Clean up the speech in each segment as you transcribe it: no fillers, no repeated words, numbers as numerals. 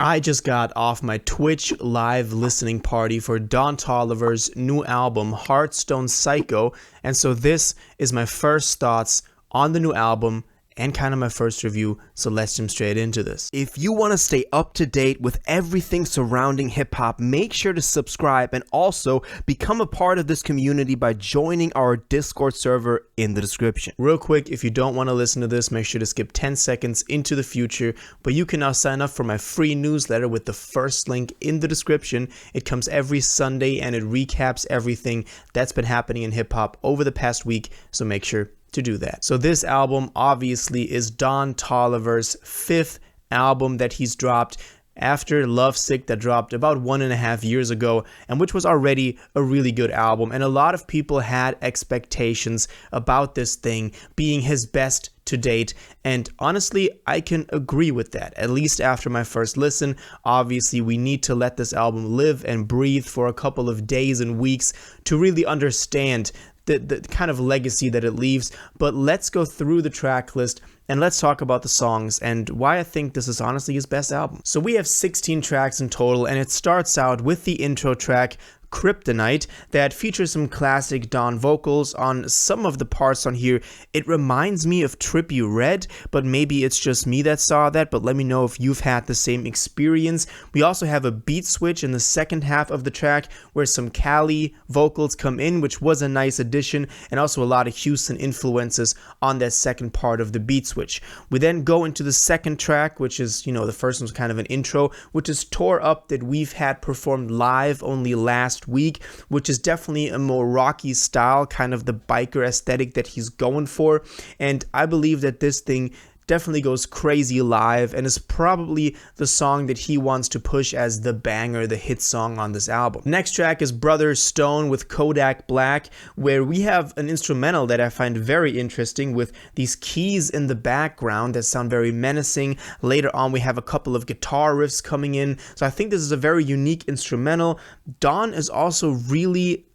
I just got off my Twitch live listening party for Don Toliver's new album, HARDSTONE PSYCHO, and so this is my first thoughts on the new album and kind of my first review, so let's jump straight into this. If you want to stay up to date with everything surrounding hip-hop, make sure to subscribe and also become a part of this community by joining our Discord server in the description. Real quick, if you don't want to listen to this, make sure to skip 10 seconds into the future, but you can now sign up for my free newsletter with the first link in the description. It comes every Sunday and it recaps everything that's been happening in hip-hop over the past week, so make sure to do that. So this album obviously is Don Toliver's 5th album that he's dropped after Lovesick that dropped about 1.5 years ago, and which was already a really good album, and a lot of people had expectations about this thing being his best to date, and honestly I can agree with that, at least after my first listen. Obviously we need to let this album live and breathe for a couple of days and weeks to really understand the kind of legacy that it leaves, but let's go through the track list and let's talk about the songs and why I think this is honestly his best album. So we have 16 tracks in total, and it starts out with the intro track, Kryptonite, that features some classic Don vocals on some of the parts on here. It reminds me of Trippie Redd, but maybe it's just me that saw that, but let me know if you've had the same experience. We also have a beat switch in the second half of the track where some Cali vocals come in, which was a nice addition, and also a lot of Houston influences on that second part of the beat switch. We then go into the second track, which is, you know, the first one's kind of an intro, which is Tore Up, that we've had performed live only last week, which is definitely a more rocky style, kind of the biker aesthetic that he's going for, and I believe that this thing definitely goes crazy live and is probably the song that he wants to push as the banger, the hit song on this album. Next track is Brother Stone with Kodak Black, where we have an instrumental that I find very interesting with these keys in the background that sound very menacing. Later on we have a couple of guitar riffs coming in, so I think this is a very unique instrumental. Don is also really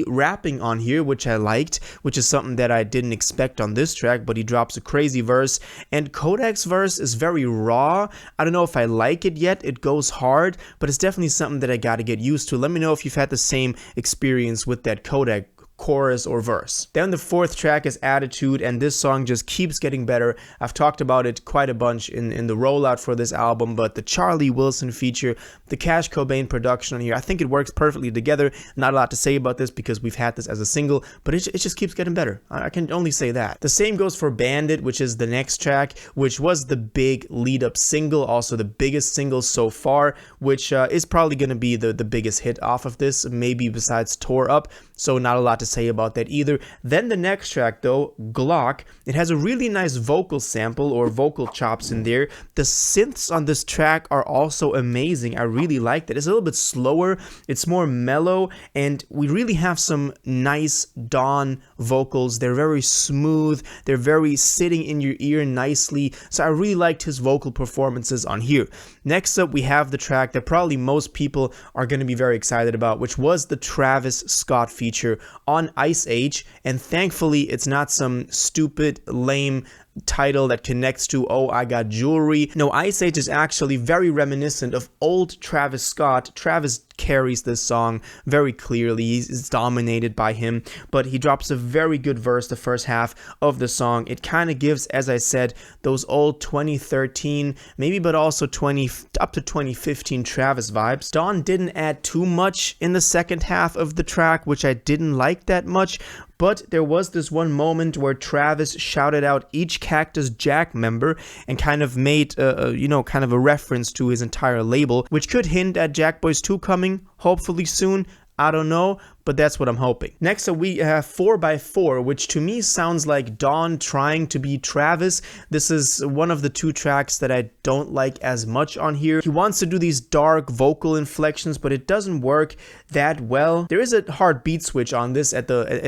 rapping on here, which I liked, which is something that I didn't expect on this track, but he drops a crazy verse, and Kodak's verse is very raw. I don't know if I like it yet. It goes hard, but it's definitely something that I got to get used to. Let me know if you've had the same experience with that Kodak chorus or verse. Then the fourth track is Attitude, and this song just keeps getting better. I've talked about it quite a bunch in the rollout for this album, but the Charlie Wilson feature, the Cash Cobain production on here, I think it works perfectly together. Not a lot to say about this because we've had this as a single, but it just keeps getting better. I can only say that. The same goes for Bandit, which is the next track, which was the big lead-up single, also the biggest single so far, which is probably going to be the biggest hit off of this, maybe besides Tore Up, so not a lot to say about that either. Then the next track though, Glock, it has a really nice vocal sample or vocal chops in there. The synths on this track are also amazing. I really like that. It's a little bit slower, it's more mellow, and we really have some nice Don vocals. They're very smooth, they're very sitting in your ear nicely, so I really liked his vocal performances on here. Next up we have the track that probably most people are going to be very excited about, which was the Travis Scott feature on Ice Age, and thankfully it's not some stupid lame title that connects to "Oh, I Got Jewelry." No, Ice Age is actually very reminiscent of old Travis Scott. Travis carries this song very clearly. He's dominated by him, but he drops a very good verse the first half of the song. It kind of gives, as I said, those old 2013, maybe, but also up to 2015 Travis vibes. Don didn't add too much in the second half of the track, which I didn't like that much, but there was this one moment where Travis shouted out each Cactus Jack member and kind of made kind of a reference to his entire label, which could hint at Jack Boys 2 coming hopefully soon. I don't know, but that's what I'm hoping. Next up we have 4x4, which to me sounds like Don trying to be Travis. This is one of the two tracks that I don't like as much on here. He wants to do these dark vocal inflections, but it doesn't work that well. There is a hard beat switch on this in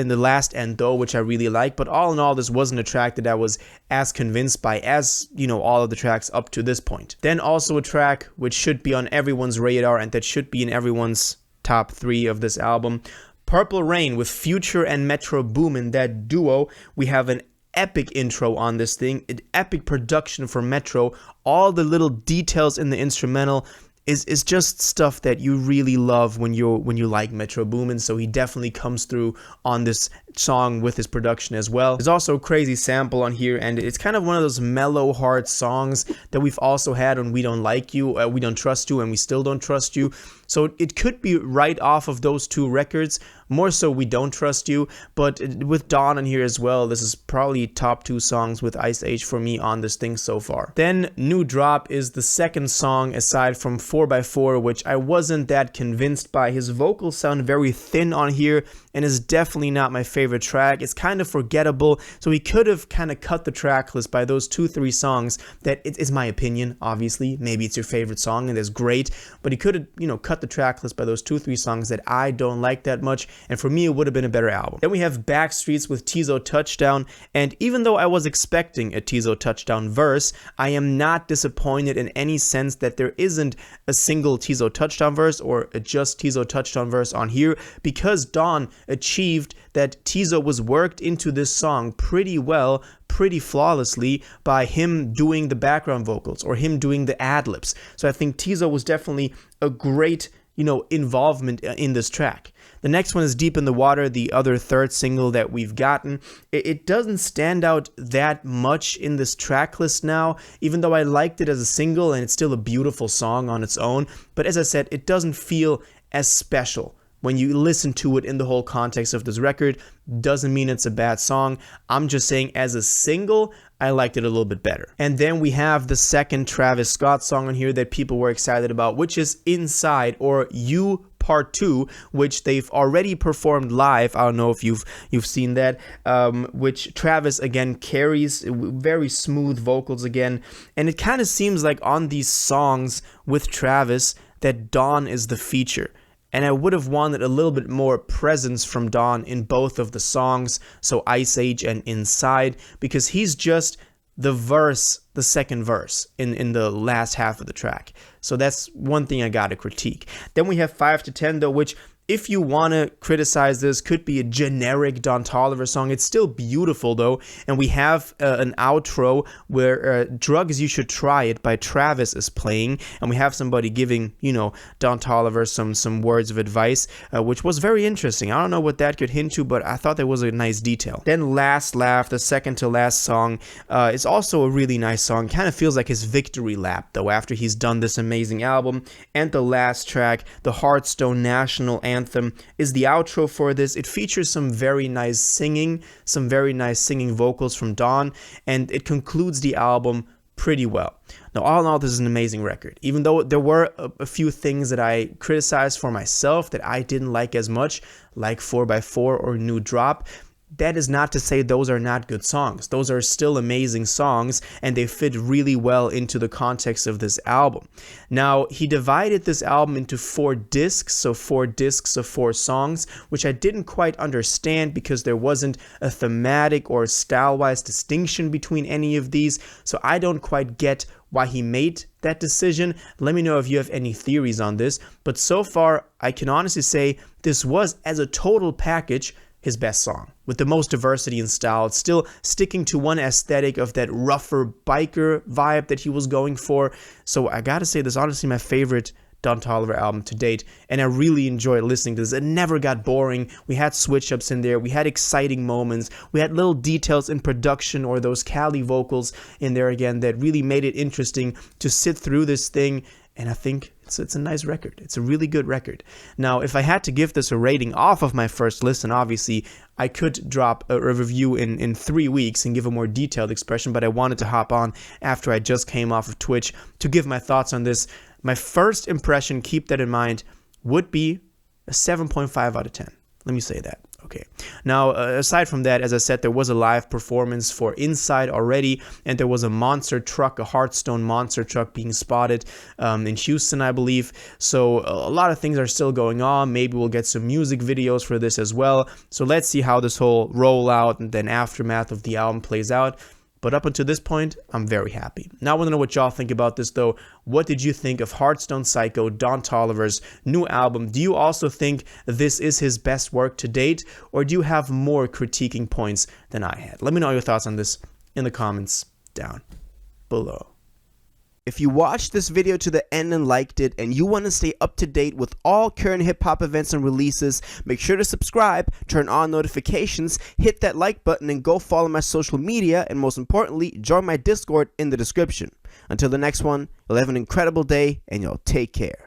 the last end though, which I really like, but all in all this wasn't a track that I was as convinced by as, all of the tracks up to this point. Then also a track which should be on everyone's radar and that should be in everyone's top 3 of this album, Purple Rain with Future and Metro Boomin, that duo. We have an epic intro on this thing, an epic production for Metro. All the little details in the instrumental is just stuff that you really love when you like Metro Boomin. So he definitely comes through on this song with his production as well. There's also a crazy sample on here, and it's kind of one of those mellow hard songs that we've also had on We Don't Like You, We Don't Trust You, and We Still Don't Trust You. So it could be right off of those two records, more so We Don't Trust You, but with Dawn on here as well, this is probably top 2 songs with Ice Age for me on this thing so far. Then New Drop is the second song aside from 4x4, which I wasn't that convinced by. His vocals sound very thin on here and is definitely not my favorite track. It's kind of forgettable, so he could have kind of cut the track list by those 2-3 songs that it is my opinion, obviously. Maybe it's your favorite song and it's great, but he could have, cut the track list by those 2-3 songs that I don't like that much, and for me it would have been a better album. Then we have Backstreets with Tizo Touchdown, and even though I was expecting a Tizo Touchdown verse, I am not disappointed in any sense that there isn't a single Tizo Touchdown verse or a just Tizo Touchdown verse on here, because Dawn achieved that Tizo was worked into this song pretty well, pretty flawlessly, by him doing the background vocals or him doing the ad-libs. So I think Tizo was definitely a great, involvement in this track. The next one is Deep in the Water, the other third single that we've gotten. It doesn't stand out that much in this track list now, even though I liked it as a single and it's still a beautiful song on its own. But as I said, it doesn't feel as special. When you listen to it in the whole context of this record, doesn't mean it's a bad song. I'm just saying as a single, I liked it a little bit better. And then we have the second Travis Scott song on here that people were excited about, which is Inside, or You Part 2, which they've already performed live. I don't know if you've seen that, which Travis again carries, very smooth vocals again. And it kind of seems like on these songs with Travis that Dawn is the feature. And I would have wanted a little bit more presence from Dawn in both of the songs, so Ice Age and Inside, because he's just the verse, the second verse in the last half of the track. So that's one thing I gotta critique. Then we have 5 to 10 though, which, if you want to criticize this, could be a generic Don Toliver song. It's still beautiful though, and we have an outro where Drugs You Should Try It by Travis is playing, and we have somebody giving, Don Toliver some words of advice, which was very interesting. I don't know what that could hint to, but I thought that was a nice detail. Then Last Laugh, the second to last song, is also a really nice song. Kind of feels like his victory lap though, after he's done this amazing album. And the last track, the HARDSTONE National Anthem, is the outro for this. It features some very nice singing vocals from Dawn, and it concludes the album pretty well. Now, all in all, this is an amazing record. Even though there were a few things that I criticized for myself that I didn't like as much, like 4x4 or New Drop, that is not to say those are not good songs. Those are still amazing songs, and they fit really well into the context of this album. Now, he divided this album into 4 discs, so 4 discs of 4 songs, which I didn't quite understand because there wasn't a thematic or style-wise distinction between any of these, so I don't quite get why he made that decision. Let me know if you have any theories on this, but so far, I can honestly say this was, as a total package, his best song, with the most diversity in style. It's still sticking to one aesthetic of that rougher biker vibe that he was going for. So I gotta say, this is honestly my favorite Don Toliver album to date, and I really enjoyed listening to this. It never got boring. We had switch ups in there, we had exciting moments, we had little details in production or those Cali vocals in there again that really made it interesting to sit through this thing. And I think it's a nice record. It's a really good record. Now, if I had to give this a rating off of my first listen, obviously, I could drop a review in 3 weeks and give a more detailed expression, but I wanted to hop on after I just came off of Twitch to give my thoughts on this. My first impression, keep that in mind, would be a 7.5 out of 10. Let me say that. Okay. Now, aside from that, as I said, there was a live performance for Inside already, and there was a monster truck, a HARDSTONE monster truck being spotted in Houston, I believe. So a lot of things are still going on. Maybe we'll get some music videos for this as well. So let's see how this whole rollout and then aftermath of the album plays out. But up until this point, I'm very happy. Now I want to know what y'all think about this though. What did you think of HARDSTONE PSYCHO, Don Toliver's new album? Do you also think this is his best work to date, or do you have more critiquing points than I had? Let me know your thoughts on this in the comments down below. If you watched this video to the end and liked it, and you want to stay up to date with all current hip-hop events and releases, make sure to subscribe, turn on notifications, hit that like button, and go follow my social media, and most importantly, join my Discord in the description. Until the next one, you'll have an incredible day, and you'll take care.